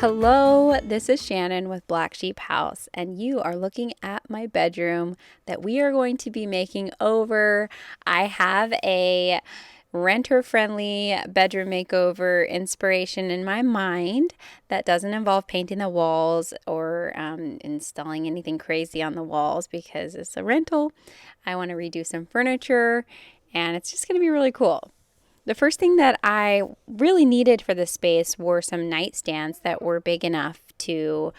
Hello, this is Shannon with Black Sheep House, and you are looking at my bedroom that we are going to be making over. I have a renter-friendly bedroom makeover inspiration in my mind that doesn't involve painting the walls or installing anything crazy on the walls because it's a rental. I want to redo some furniture, and it's just going to be really cool. The first thing that I really needed for this space were some nightstands that were big enough to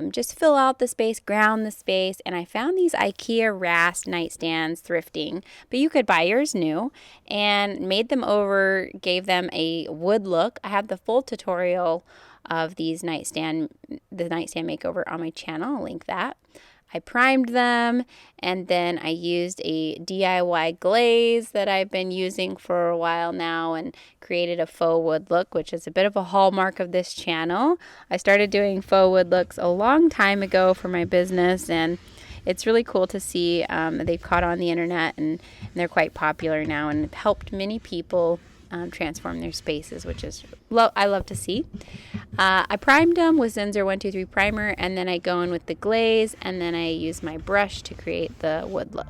just fill out the space, ground the space, and I found these Ikea Rast nightstands thrifting, but you could buy yours new, and made them over, gave them a wood look. I have the full tutorial of the nightstand makeover on my channel. I'll link that. I primed them, and then I used a DIY glaze that I've been using for a while now and created a faux wood look, which is a bit of a hallmark of this channel. I started doing faux wood looks a long time ago for my business, and it's really cool to see they've caught on the internet, and they're quite popular now and have helped many people transform their spaces, which is I love to see. I primed them with Zinsser 123 primer, and then I go in with the glaze, and then I use my brush to create the wood look.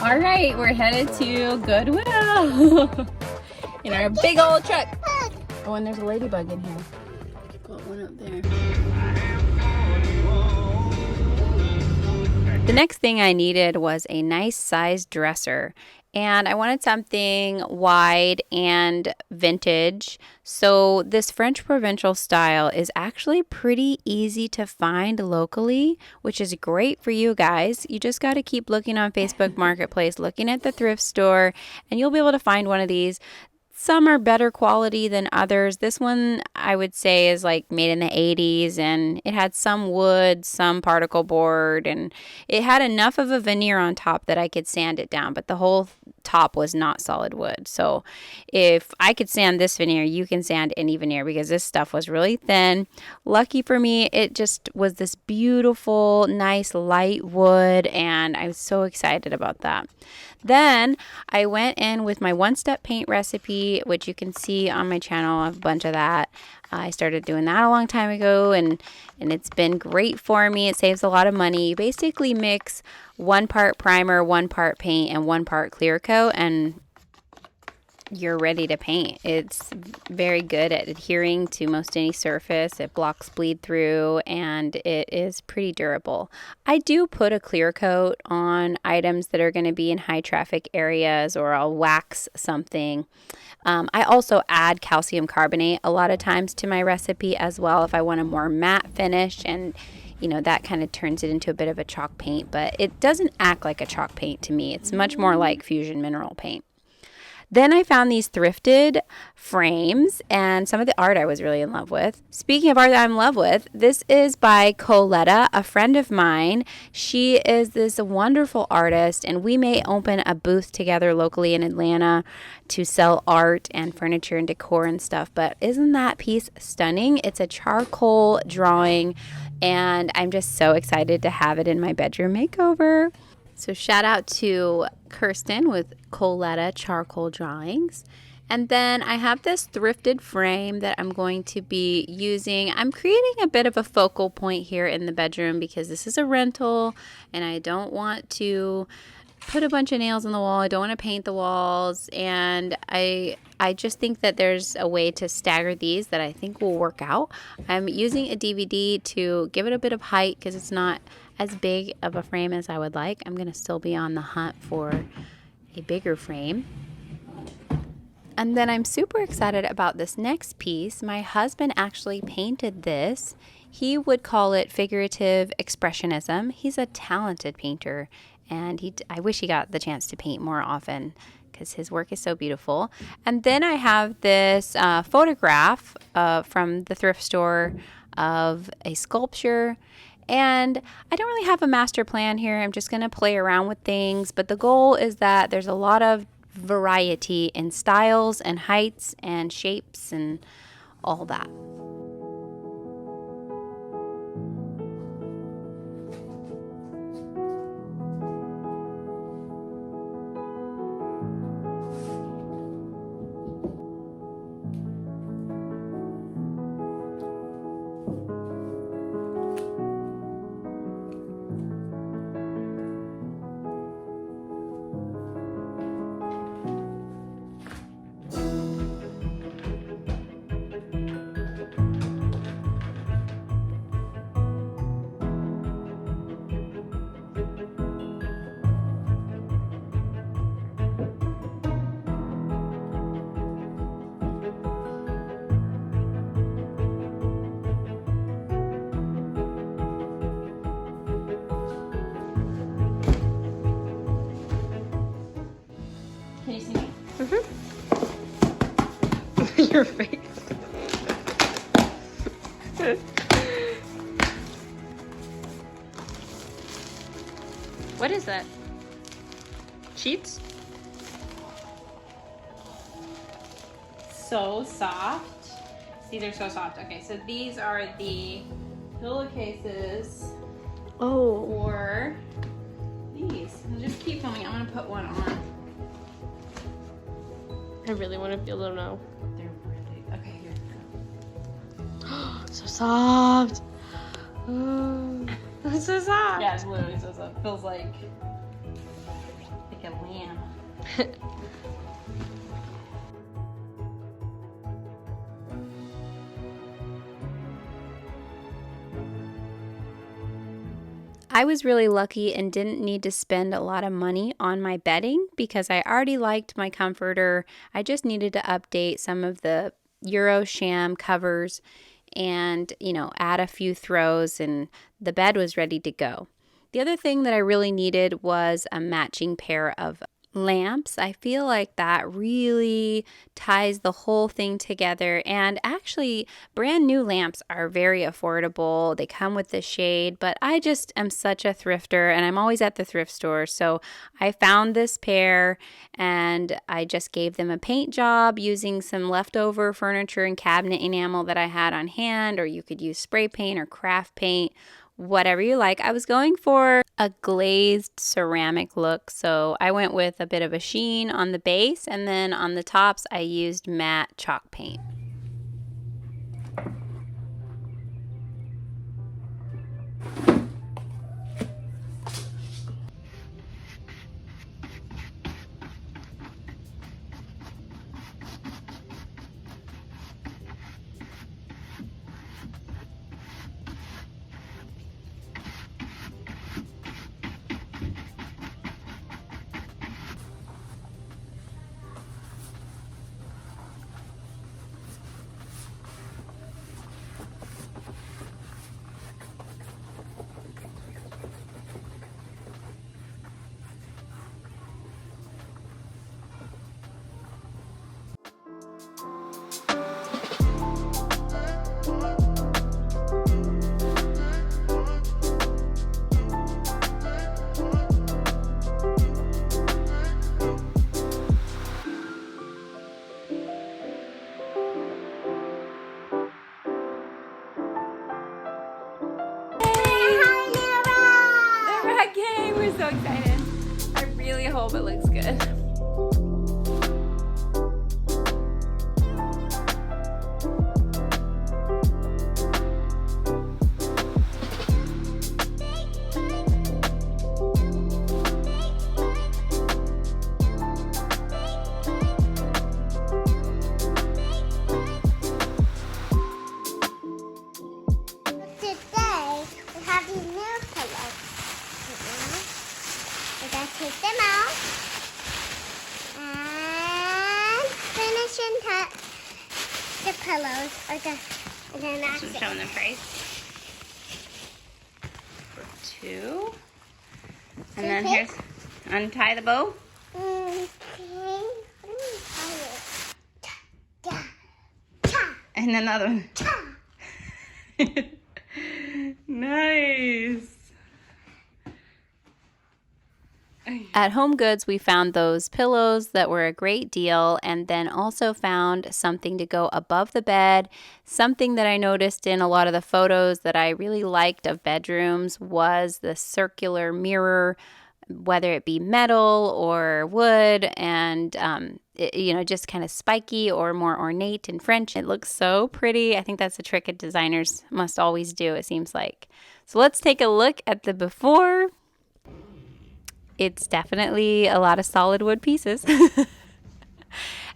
All right, we're headed to Goodwill in our big old truck. Oh, and there's a ladybug in here. Put one up there. The next thing I needed was a nice size dresser, and I wanted something wide and vintage. So this French provincial style is actually pretty easy to find locally, which is great for you guys. You just got to keep looking on Facebook Marketplace, looking at the thrift store, and you'll be able to find one of these. Some are better quality than others. This one, I would say, is like made in the 80s, and it had some wood, some particle board, and it had enough of a veneer on top that I could sand it down, but the whole top was not solid wood. So if I could sand this veneer, you can sand any veneer because this stuff was really thin. Lucky for me, it just was this beautiful, nice light wood, and I was so excited about that. Then I went in with my one-step paint recipe, which you can see on my channel. I have a bunch of that. I started doing that a long time ago, and it's been great for me. It saves a lot of money. You basically mix 1 part primer, 1 part paint, and 1 part clear coat, and you're ready to paint. It's very good at adhering to most any surface. It blocks bleed through, and it is pretty durable. I do put a clear coat on items that are going to be in high traffic areas, or I'll wax something. I also add calcium carbonate a lot of times to my recipe as well if I want a more matte finish, and that kind of turns it into a bit of a chalk paint, but it doesn't act like a chalk paint to me. It's much more like fusion mineral paint. Then I found these thrifted frames and some of the art I was really in love with. Speaking of art that I'm in love with, this is by Coletta, a friend of mine. She is this wonderful artist, and we may open a booth together locally in Atlanta to sell art and furniture and decor and stuff. But isn't that piece stunning? It's a charcoal drawing, and I'm just so excited to have it in my bedroom makeover. So shout out to Kirsten with Coletta Charcoal Drawings. And then I have this thrifted frame that I'm going to be using. I'm creating a bit of a focal point here in the bedroom because this is a rental and I don't want to put a bunch of nails on the wall. I don't want to paint the walls, and I just think that there's a way to stagger these that I think will work out. I'm using a DVD to give it a bit of height because it's not as big of a frame as I would like. I'm going to still be on the hunt for a bigger frame. And then I'm super excited about this next piece. My husband actually painted this. He would call it figurative expressionism. He's a talented painter, and I wish he got the chance to paint more often because his work is so beautiful. And then I have this photograph from the thrift store of a sculpture. And I don't really have a master plan here. I'm just going to play around with things. But the goal is that there's a lot of variety in styles and heights and shapes and all that. Can you see me? Your face. What is that? Sheets? So soft. See, they're so soft. Okay, so these are the pillowcases for these. I'll just keep filming. I'm gonna put one on. I really want to feel them now. They're really okay. Here. So soft. It's so soft. Yeah, it's literally so soft. It feels like a lamb. I was really lucky and didn't need to spend a lot of money on my bedding because I already liked my comforter. I just needed to update some of the Euro sham covers and, add a few throws, and the bed was ready to go. The other thing that I really needed was a matching pair of lamps. I feel like that really ties the whole thing together, and actually brand new lamps are very affordable. They come with the shade, but I just am such a thrifter and I'm always at the thrift store, so I found this pair and I just gave them a paint job using some leftover furniture and cabinet enamel that I had on hand, or you could use spray paint or craft paint, whatever you like. I was going for a glazed ceramic look, so I went with a bit of a sheen on the base, and then on the tops I used matte chalk paint. so excited. I really hope it looks good. Today, we have these new pillows. We're going to take them out and finish and cut the pillows. And then that's it. Showing the price for 2. And then here's untie the bow. Okay. Let me tie it. Ta, ta, And another one. ta. Nice. At Home Goods, we found those pillows that were a great deal, and then also found something to go above the bed. Something that I noticed in a lot of the photos that I really liked of bedrooms was the circular mirror, whether it be metal or wood, and just kind of spiky or more ornate and French. It looks so pretty. I think that's a trick that designers must always do, it seems like. So let's take a look at the before. It's definitely a lot of solid wood pieces.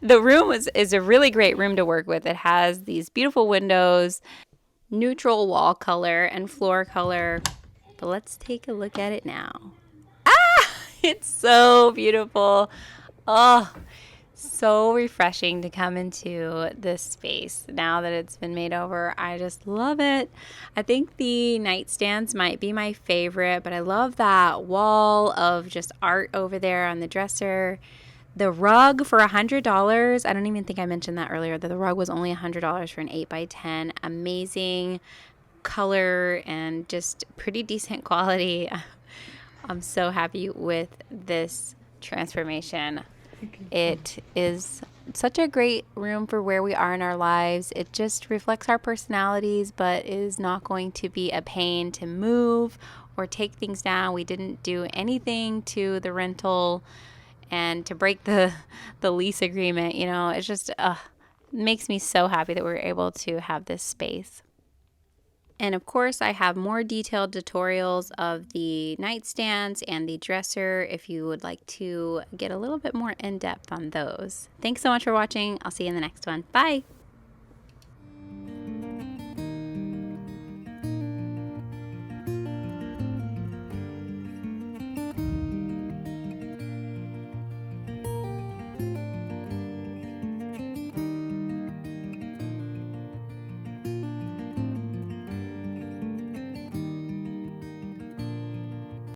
The room is a really great room to work with. It has these beautiful windows, neutral wall color and floor color. But let's take a look at it now. It's so beautiful. Oh, so refreshing to come into this space now that it's been made over. I just love it. I think the nightstands might be my favorite, but I love that wall of just art over there on the dresser. The rug for $100. I don't even think I mentioned that earlier, that the rug was only $100 for an 8x10. Amazing color and just pretty decent quality. I'm so happy with this transformation. It is such a great room for where we are in our lives. It just reflects our personalities, but is not going to be a pain to move or take things down. We didn't do anything to the rental and to break the lease agreement. It's just makes me so happy that we were able to have this space. And of course, I have more detailed tutorials of the nightstands and the dresser if you would like to get a little bit more in depth on those. Thanks so much for watching. I'll see you in the next one. Bye.